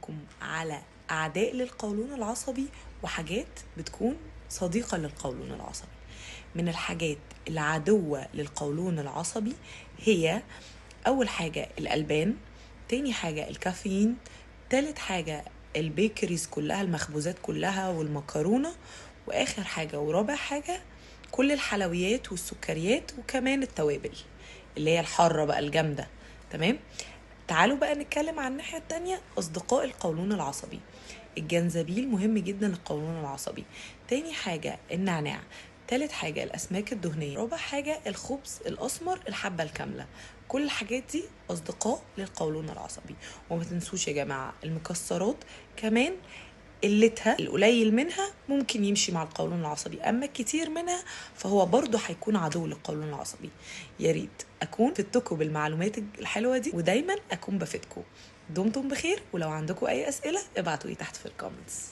لكم على أعداء للقولون العصبي وحاجات بتكون صديقة للقولون العصبي. من الحاجات العدوة للقولون العصبي هي أول حاجة الألبان، تاني حاجة الكافيين، تالت حاجة البيكريز كلها، المخبوزات كلها والمكرونة، وآخر حاجة ورابع حاجة كل الحلويات والسكريات وكمان التوابل اللي هي الحارة بقى الجامدة. تمام. تعالوا بقى نتكلم عن الناحية التانية، أصدقاء القولون العصبي. الجنزبيل مهم جدا للقولون العصبي، تاني حاجة النعناع، تالت حاجة الأسماك الدهنية، رابع حاجة الخبز الأسمر الحبة الكاملة. كل الحاجات دي أصدقاء للقولون العصبي. وما تنسوش يا جماعة المكسرات كمان، قلتها القليل منها ممكن يمشي مع القولون العصبي، أما الكتير منها فهو برضو هيكون عدو للقولون العصبي. يا ريت أكون فدتكم بالمعلومات الحلوة دي، ودايما أكون بفيدكم. دمتم بخير، ولو عندكم أي أسئلة ابعتوا لي تحت في الكومنتس.